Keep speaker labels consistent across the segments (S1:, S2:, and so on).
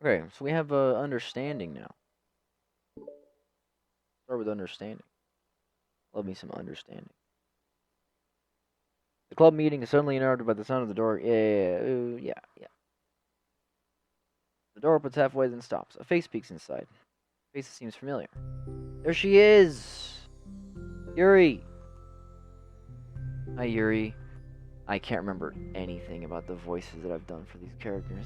S1: Okay, so we have understanding now. Start with understanding. Love me some understanding. The club meeting is suddenly interrupted by the sound of the door. Yeah. The door opens halfway, then stops. A face peeks inside. Face seems familiar. There she is! Yuri! Hi, Yuri. I can't remember anything about the voices that I've done for these characters.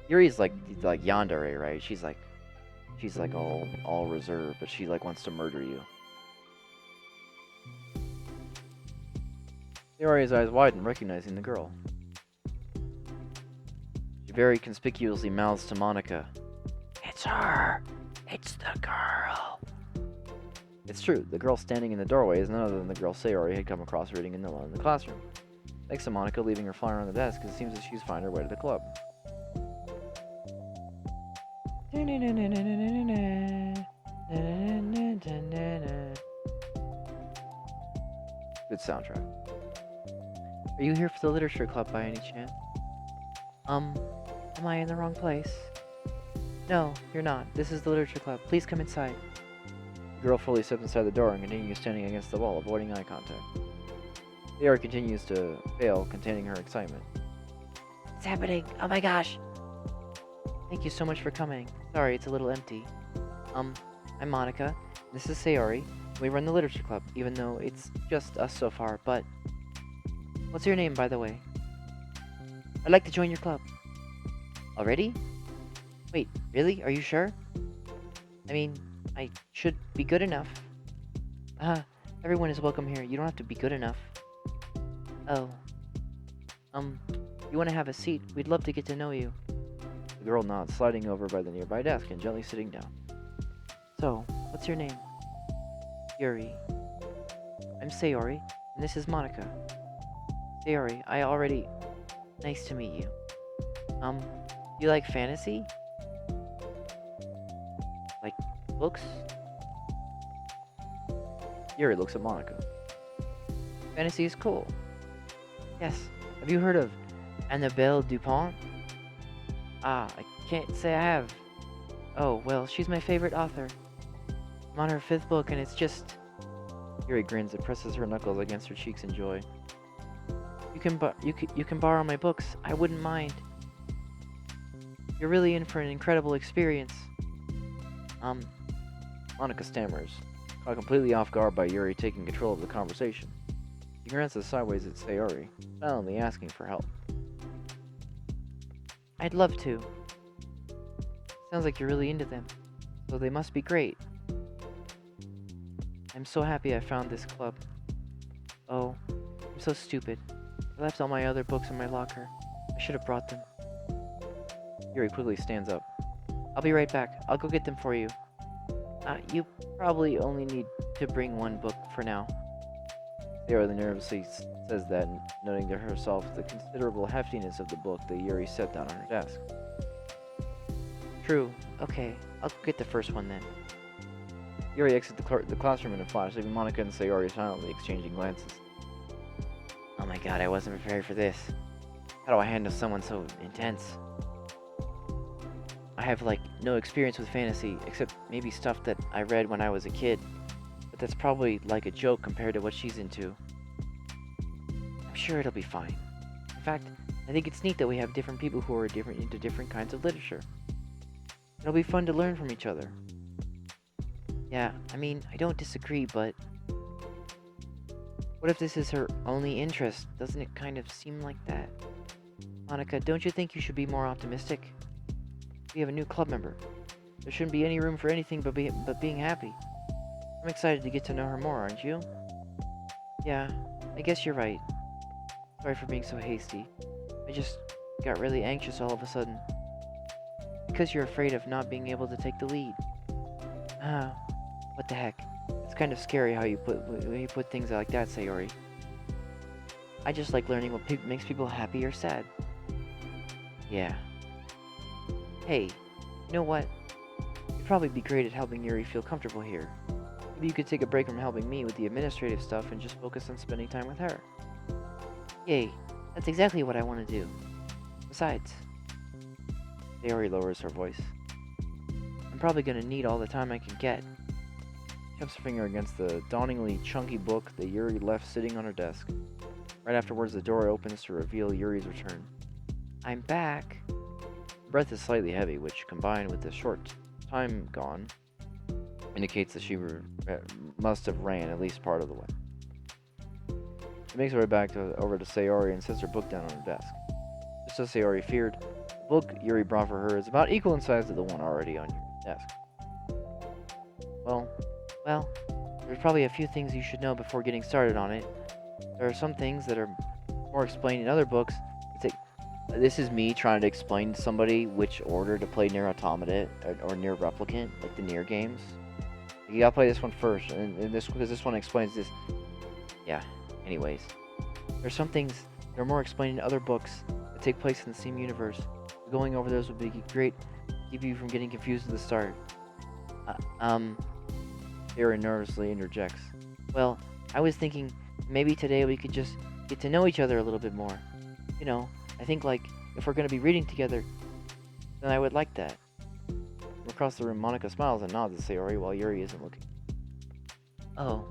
S1: Yuri's like yandere, right? She's like all reserved, but she like wants to murder you. Yuri's eyes widen, recognizing the girl. She very conspicuously mouths to Monica, "It's her! It's the girl!" It's true, the girl standing in the doorway is none other than the girl Sayori had come across reading in the classroom. Thanks to Monica leaving her flyer on the desk, it seems that she's found her way to the club. Good soundtrack. Are you here for the literature club by any chance? Am I in the wrong place? No, you're not. This is the literature club. Please come inside. The girl fully steps inside the door and continues standing against the wall, avoiding eye contact. Sayori continues to fail, containing her excitement. What's happening? Oh my gosh! Thank you so much for coming. Sorry, it's a little empty. I'm Monica. This is Sayori. We run the literature club, even though it's just us so far, but... What's your name, by the way? I'd like to join your club. Already? Wait, really? Are you sure? I mean, I should be good enough. Everyone is welcome here. You don't have to be good enough. Oh. You want to have a seat? We'd love to get to know you. The girl nods, sliding over by the nearby desk and gently sitting down. So, what's your name? Yuri. I'm Sayori, and this is Monica. Sayori, Nice to meet you. You like fantasy? Like books? Yuri looks at Monica. Fantasy is cool. Yes. Have you heard of Annabelle Dupont? I can't say I have. Oh, well, she's my favorite author. I'm on her 5th book, and it's just... Yuri grins and presses her knuckles against her cheeks in joy. You can borrow my books. I wouldn't mind. You're really in for an incredible experience. Monica stammers, caught completely off guard by Yuri taking control of the conversation. She glances sideways at Sayori, silently asking for help. I'd love to. Sounds like you're really into them, so they must be great. I'm so happy I found this club. Oh, I'm so stupid. I left all my other books in my locker. I should have brought them. Yuri quickly stands up. I'll be right back. I'll go get them for you. You probably only need to bring one book for now. Sayori nervously says that, noting to herself the considerable heftiness of the book that Yuri set down on her desk. True. Okay, I'll get the first one then. Yuri exits the classroom in a flash, leaving Monica and Sayori silently exchanging glances. Oh my god, I wasn't prepared for this. How do I handle someone so intense? I have, no experience with fantasy, except maybe stuff that I read when I was a kid. But that's probably like a joke compared to what she's into. I'm sure it'll be fine. In fact, I think it's neat that we have different people who are into different kinds of literature. It'll be fun to learn from each other. Yeah, I mean, I don't disagree, but... What if this is her only interest? Doesn't it kind of seem like that? Monica, don't you think you should be more optimistic? We have a new club member. There shouldn't be any room for anything but being happy. I'm excited to get to know her more, aren't you? Yeah, I guess you're right. Sorry for being so hasty. I just got really anxious all of a sudden. Because you're afraid of not being able to take the lead. What the heck? It's kind of scary how you put things like that, Sayori. I just like learning what makes people happy or sad. Yeah. Hey, you know what? You'd probably be great at helping Yuri feel comfortable here. Maybe you could take a break from helping me with the administrative stuff and just focus on spending time with her. Yay, that's exactly what I want to do. Besides, Sayori lowers her voice. I'm probably gonna need all the time I can get. She taps her finger against the dauntingly chunky book that Yuri left sitting on her desk. Right afterwards, the door opens to reveal Yuri's return. I'm back. Her breath is slightly heavy, which, combined with the short time gone, indicates that she must have ran at least part of the way. She makes her way back over to Sayori and sets her book down on her desk. Just as Sayori feared, the book Yuri brought for her is about equal in size to the one already on your desk. Well, there's probably a few things you should know before getting started on it. There are some things that are more explained in other books. This is me trying to explain to somebody which order to play Nier Automata or Nier Replicant, like the Nier games. You gotta play this one first, and this because this one explains this. Yeah. Anyways, there's some things that are more explained in other books that take place in the same universe. Going over those would be great to keep you from getting confused at the start. Aaron nervously interjects. Well, I was thinking maybe today we could just get to know each other a little bit more. You know, I think like if we're gonna be reading together, then I would like that. From across the room, Monica smiles and nods at Sayori while Yuri isn't looking. Oh,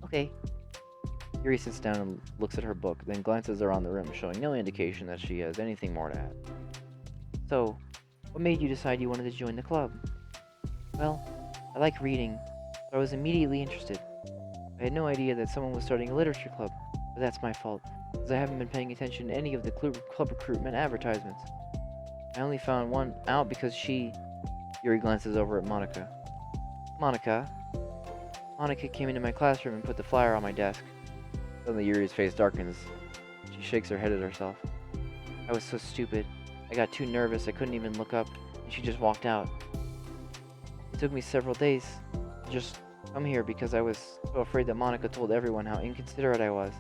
S1: okay. Yuri sits down and looks at her book, then glances around the room, showing no indication that she has anything more to add. So, what made you decide you wanted to join the club? Well, I like reading, so I was immediately interested. I had no idea that someone was starting a literature club, but that's my fault, as I haven't been paying attention to any of the club recruitment advertisements. I only found one out because Yuri glances over at Monica. Monica came into my classroom and put the flyer on my desk. Suddenly Yuri's face darkens. She shakes her head at herself. I was so stupid. I got too nervous I couldn't even look up, and she just walked out. It took me several days to just come here because I was so afraid that Monica told everyone how inconsiderate I was,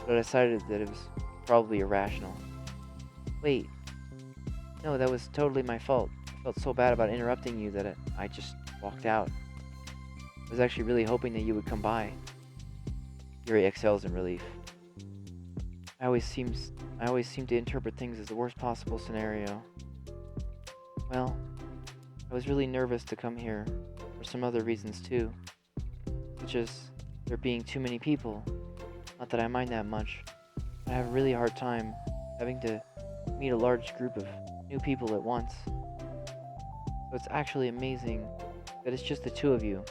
S1: but I decided that it was probably irrational. Wait. No, that was totally my fault. I felt so bad about interrupting you that I just walked out. I was actually really hoping that you would come by. Yuri exhales in relief. I always seem to interpret things as the worst possible scenario. Well, I was really nervous to come here for some other reasons too, such as there being too many people. Not that I mind that much. I have a really hard time having to meet a large group of new people at once. So it's actually amazing that it's just the two of you.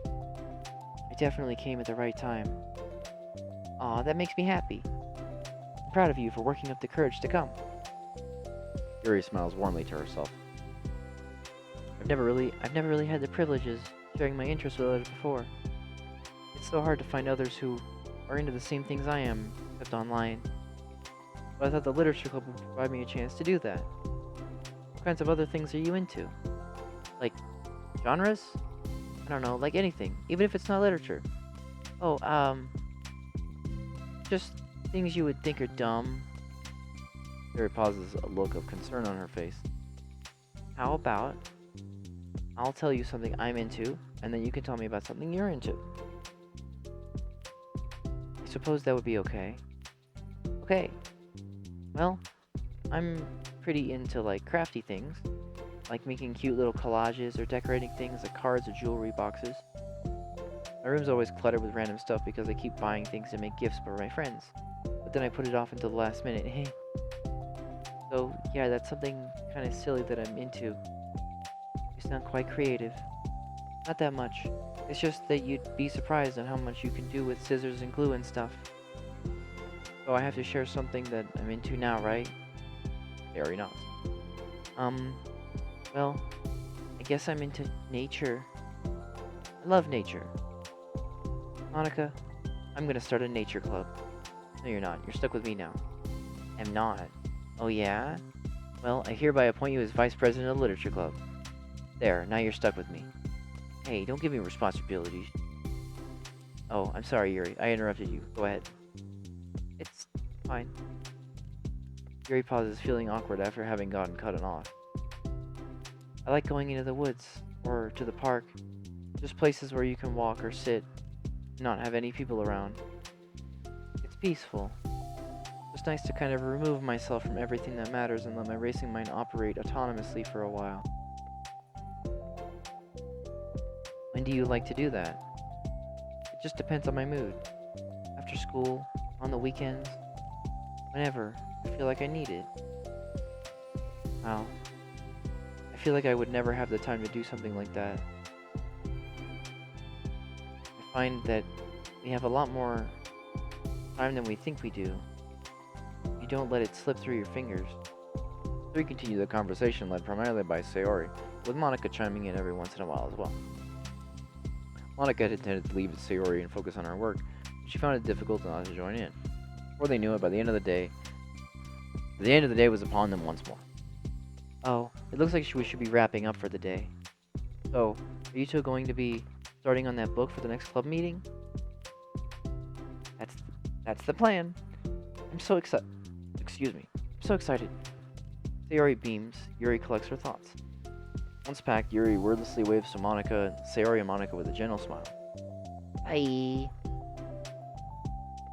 S1: I definitely came at the right time. Aw, that makes me happy. I'm proud of you for working up the courage to come. Yuri smiles warmly to herself. I've never really had the privileges of sharing my interests with others before. It's so hard to find others who are into the same things I am, except online. But I thought the literature club would provide me a chance to do that. What kinds of other things are you into? Like, genres? I don't know, like anything, even if it's not literature. Oh, just things you would think are dumb. Yuri pauses, a look of concern on her face. How about I'll tell you something I'm into, and then you can tell me about something you're into. I suppose that would be okay. Okay. Well, I'm pretty into like crafty things, like making cute little collages or decorating things like cards or jewelry boxes. My room's always cluttered with random stuff because I keep buying things to make gifts for my friends, but then I put it off until the last minute. So yeah, that's something kind of silly that I'm into. It's not quite creative. Not that much. It's just that you'd be surprised on how much you can do with scissors and glue and stuff. So I have to share something that I'm into now, right? Very nods. Well, I guess I'm into nature. I love nature. Monica, I'm gonna start a nature club. No, you're not. You're stuck with me now. I'm not. Oh yeah? Well, I hereby appoint you as vice president of the literature club. There, now you're stuck with me. Hey, don't give me responsibilities. Oh, I'm sorry, Yuri. I interrupted you. Go ahead. It's fine. Yuri pauses, feeling awkward after having gotten cut off. I like going into the woods, or to the park. Just places where you can walk or sit, and not have any people around. It's peaceful. It's nice to kind of remove myself from everything that matters and let my racing mind operate autonomously for a while. When do you like to do that? It just depends on my mood. After school, on the weekends, whenever I feel like I need it. Wow. I feel like I would never have the time to do something like that. I find that we have a lot more time than we think we do. You don't let it slip through your fingers.
S2: We continue the conversation led primarily by Sayori, with Monica chiming in every once in a while as well. Monica had intended to leave Sayori and focus on her work, but she found it difficult not to join in. Before they knew it, by the end of the day was upon them once more.
S1: Oh, it looks like we should be wrapping up for the day. So, are you two going to be starting on that book for the next club meeting? That's the plan. I'm so excited. Excuse me. I'm so excited. Sayori beams. Yuri collects her thoughts.
S2: Once packed, Yuri wordlessly waves to Monica, Sayori and Monica with a gentle smile.
S1: Bye.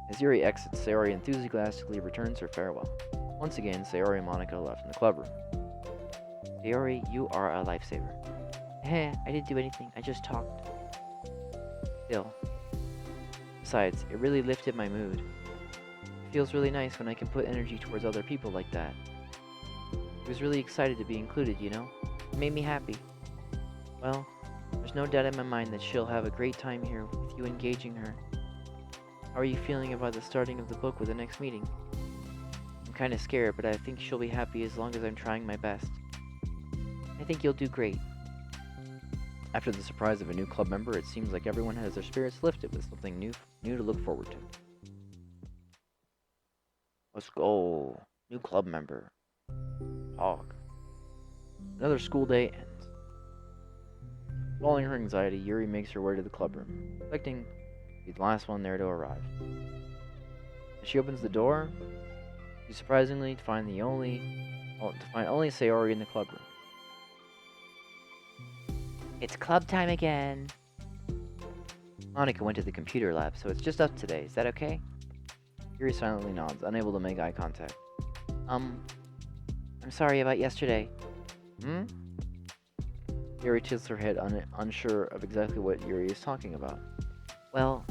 S2: As Yuri exits, Sayori enthusiastically returns her farewell. Once again, Sayori and Monica left in the clubroom.
S1: Yuri, you are a lifesaver. I didn't do anything. I just talked. Still. Besides, it really lifted my mood. It feels really nice when I can put energy towards other people like that. I was really excited to be included, you know? It made me happy. Well, there's no doubt in my mind that she'll have a great time here with you engaging her. How are you feeling about the starting of the book with the next meeting? I'm kind of scared, but I think she'll be happy as long as I'm trying my best. I think you'll do great.
S2: After the surprise of a new club member, it seems like everyone has their spirits lifted with something new to look forward to. Let's go. New club member. Talk. Another school day ends. Following her anxiety, Yuri makes her way to the clubroom, expecting to be the last one there to arrive. As she opens the door, she surprisingly finds only Sayori in the clubroom.
S1: It's club time again.
S2: Monica went to the computer lab, so it's just us today. Is that okay? Yuri silently nods, unable to make eye contact.
S1: I'm sorry about yesterday.
S2: Yuri tilts her head, unsure of exactly what Yuri is talking about.
S1: Well,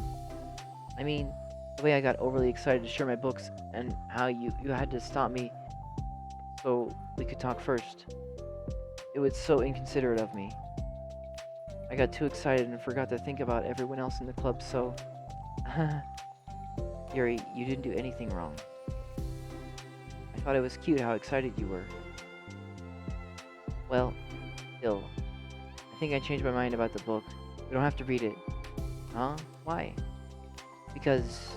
S1: I mean, the way I got overly excited to share my books and how you had to stop me so we could talk first. It was so inconsiderate of me. I got too excited and forgot to think about everyone else in the club, so... Yuri, you didn't do anything wrong. I thought it was cute how excited you were. Well, still, I think I changed my mind about the book. We don't have to read it. Huh? Why? Because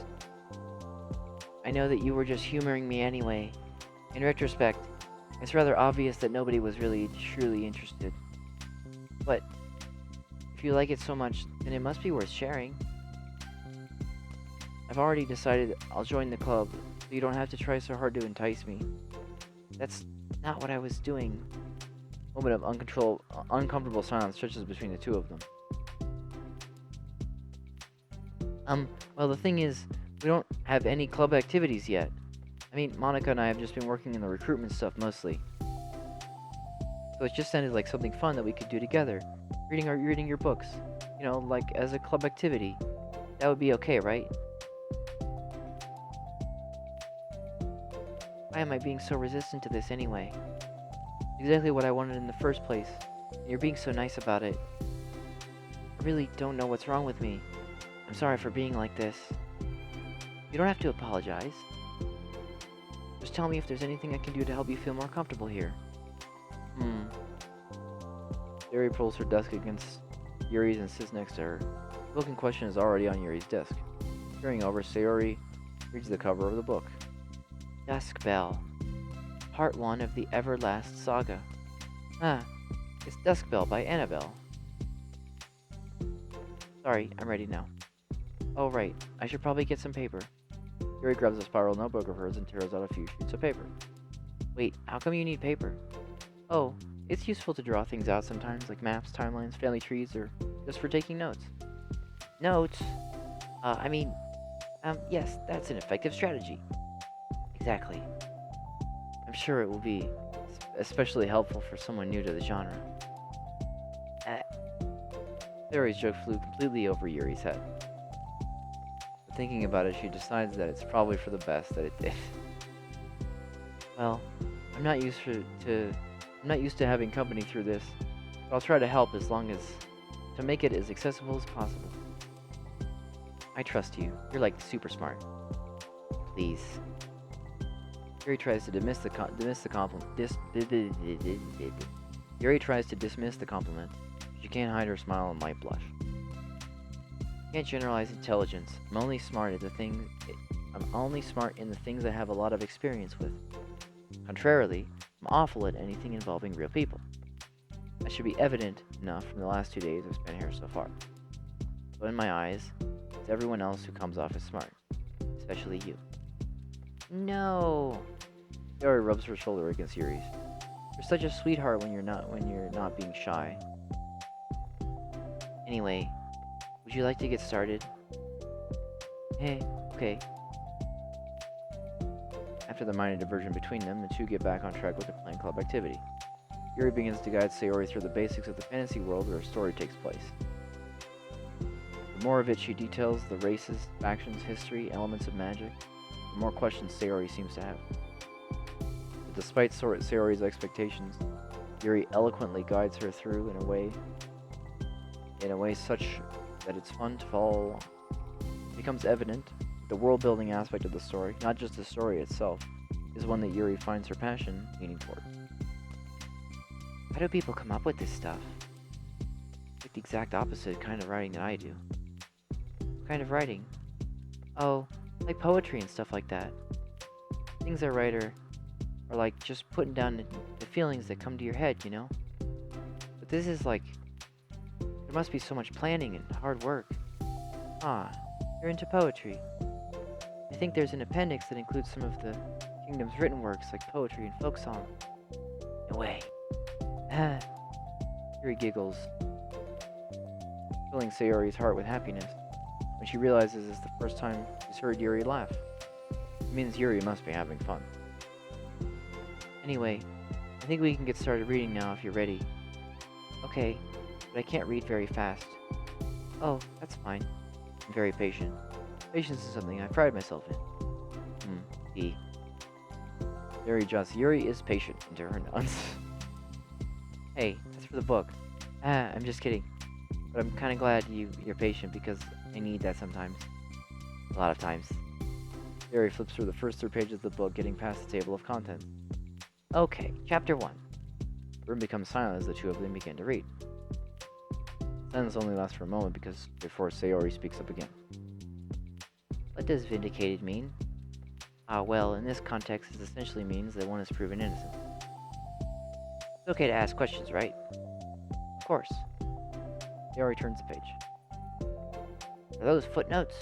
S1: I know that you were just humoring me anyway. In retrospect, it's rather obvious that nobody was really truly interested. But if you like it so much, then it must be worth sharing. I've already decided I'll join the club, so you don't have to try so hard to entice me. That's not what I was doing.
S2: A moment of uncomfortable silence stretches between the two of them.
S1: Well, the thing is, we don't have any club activities yet. I mean, Monica and I have just been working in the recruitment stuff mostly. So it just sounded like something fun that we could do together. Reading your books. You know, like as a club activity. That would be okay, right? Why am I being so resistant to this anyway? Exactly what I wanted in the first place. And you're being so nice about it. I really don't know what's wrong with me. I'm sorry for being like this. You don't have to apologize. Just tell me if there's anything I can do to help you feel more comfortable here.
S2: Yuri pulls her desk against Yuri's and sits next to her. The book in question is already on Yuri's desk. Peering over, Sayori reads the cover of the book.
S1: Dusk Bell. Part 1 of the Everlast Saga. It's Dusk Bell by Annabelle. Sorry, I'm ready now. Oh right, I should probably get some paper.
S2: Yuri grabs a spiral notebook of hers and tears out a few sheets of paper.
S1: Wait, how come you need paper? Oh, it's useful to draw things out sometimes, like maps, timelines, family trees, or just for taking notes. Notes? Yes, that's an effective strategy. Exactly. I'm sure it will be especially helpful for someone new to the genre. Uh, Sayori's joke flew completely over Yuri's head. But thinking about it, she decides that it's probably for the best that it did. Well, I'm not used to having company through this, but I'll try to help to make it as accessible as possible. I trust you. You're like super smart. Please. Yuri tries to dismiss the compliment. Yuri tries to dismiss the compliment. She can't hide her smile and light blush. Can't generalize intelligence. I'm only smart in the things I have a lot of experience with. Contrarily, I'm awful at anything involving real people. That should be evident enough from the last 2 days I've spent here so far. But in my eyes, it's everyone else who comes off as smart, especially you. No. Yuri rubs her shoulder against Yuri's. You're such a sweetheart when you're not being shy. Anyway, would you like to get started? Hey, okay. After the minor diversion between them, the two get back on track with their playing club activity. Yuri begins to guide Sayori through the basics of the fantasy world where a story takes place. The more of it she details, the races, factions, history, elements of magic, the more questions Sayori seems to have. But despite Sayori's expectations, Yuri eloquently guides her through in a way such that it's fun to follow along. It becomes evident that the world-building aspect of the story, not just the story itself, is one that Yuri finds her passion leaning toward. How do people come up with this stuff? Like the exact opposite kind of writing that I do. What kind of writing? Oh, like poetry and stuff like that. Things I write are like just putting down the feelings that come to your head, you know? But this is like, there must be so much planning and hard work. Ah, you're into poetry. I think there's an appendix that includes some of the kingdom's written works like poetry and folk song. No way. Ah. Yuri giggles, filling Sayori's heart with happiness when she realizes it's the first time she's heard Yuri laugh. It means Yuri must be having fun. Anyway, I think we can get started reading now if you're ready. Okay, but I can't read very fast. Oh, that's fine. I'm very patient. Patience is something I pride myself in. E. Yuri is patient into her nods. Hey, that's for the book. Ah, I'm just kidding. But I'm kind of glad you're patient because I need that sometimes. A lot of times. Yuri flips through the first 3 pages of the book, getting past the table of contents. Okay, chapter 1. The room becomes silent as the two of them begin to read. Silence only lasts for a moment before Sayori speaks up again. What does vindicated mean? Ah, well, in this context, it essentially means that one is proven innocent. It's okay to ask questions, right? Of course. Sayori turns the page. Are those footnotes?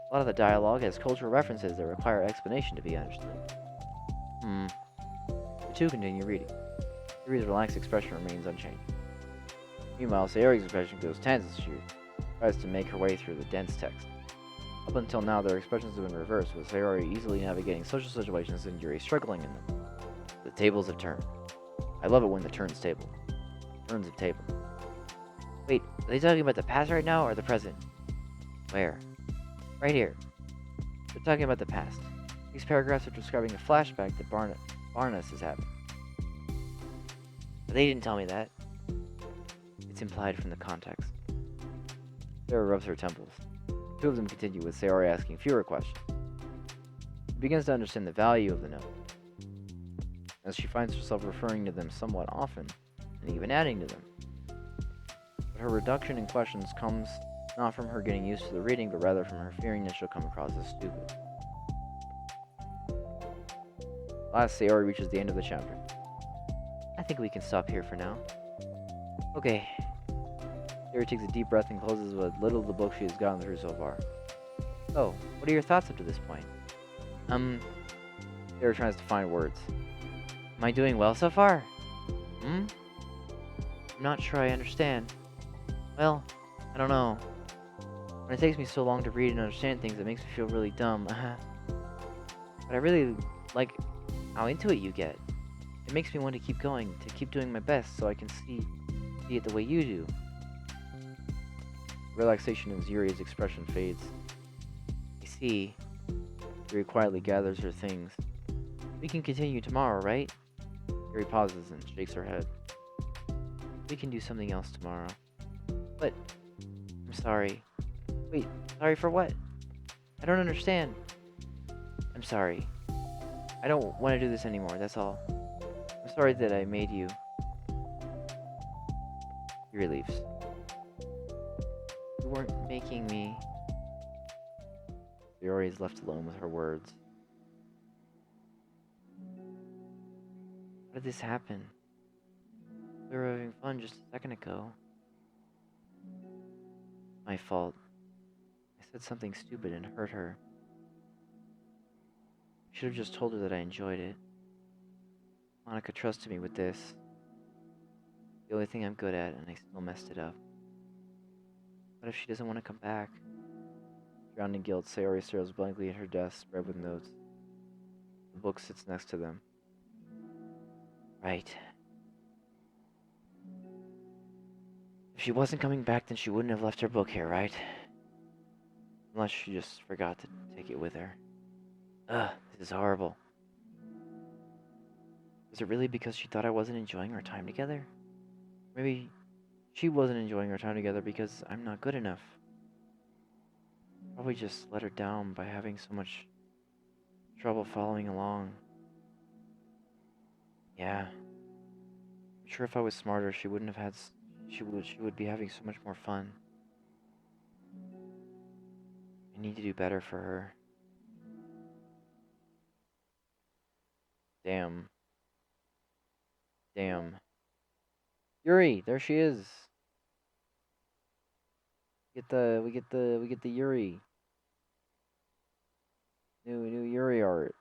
S1: A lot of the dialogue has cultural references that require explanation to be understood. The two continue reading. Yuri's relaxed expression remains unchanged. Meanwhile, Sayori's expression goes tense as she tries to make her way through the dense text. Up until now, their expressions have been reversed, with Sayori easily navigating social situations and Yuri struggling in them. The tables have turned. I love it when the turns table. Turns of table. Wait, are they talking about the past right now or the present? Where? Right here. They're talking about the past. These paragraphs are describing a flashback that Barnes is having. But they didn't tell me that. It's implied from the context. Sarah rubs her temples. The two of them continue with Sayori asking fewer questions. She begins to understand the value of the note, as she finds herself referring to them somewhat often, and even adding to them. But her reduction in questions comes not from her getting used to the reading, but rather from her fearing that she'll come across as stupid. Last, Sayori reaches the end of the chapter. I think we can stop here for now. Okay. Sayori takes a deep breath and closes what little of the book she has gotten through so far. So, what are your thoughts up to this point? Sayori tries to find words. Am I doing well so far? I'm not sure I understand. Well, I don't know. When it takes me so long to read and understand things, it makes me feel really dumb. but I really like how into it you get. It makes me want to keep going, to keep doing my best so I can see it the way you do.
S2: Relaxation in Yuri's expression fades.
S1: I see.
S2: Yuri quietly gathers her things.
S1: We can continue tomorrow, right?
S2: Yuri pauses and shakes her head.
S1: We can do something else tomorrow. But I'm sorry. Wait, sorry for what? I don't understand. I'm sorry. I don't want to do this anymore, that's all. I'm sorry that I made you.
S2: Yuri leaves.
S1: You weren't making me.
S2: Yuri is left alone with her words.
S1: How did this happen? We were having fun just a second ago. My fault. I said something stupid and hurt her. I should have just told her that I enjoyed it. Monica trusted me with this. The only thing I'm good at, and I still messed it up. What if she doesn't want to come back?
S2: Drowning in guilt, Sayori stares blankly at her desk spread with notes. The book sits next to them.
S1: Right. If she wasn't coming back, then she wouldn't have left her book here, right? Unless she just forgot to take it with her. Ugh, this is horrible. Was it really because she thought I wasn't enjoying our time together? Maybe she wasn't enjoying our time together because I'm not good enough. Probably just let her down by having so much trouble following along. Yeah. I'm sure if I was smarter, she wouldn't have had. She would be having so much more fun. I need to do better for her.
S2: Damn. Damn. Yuri, there she is. We get the Yuri. New Yuri art.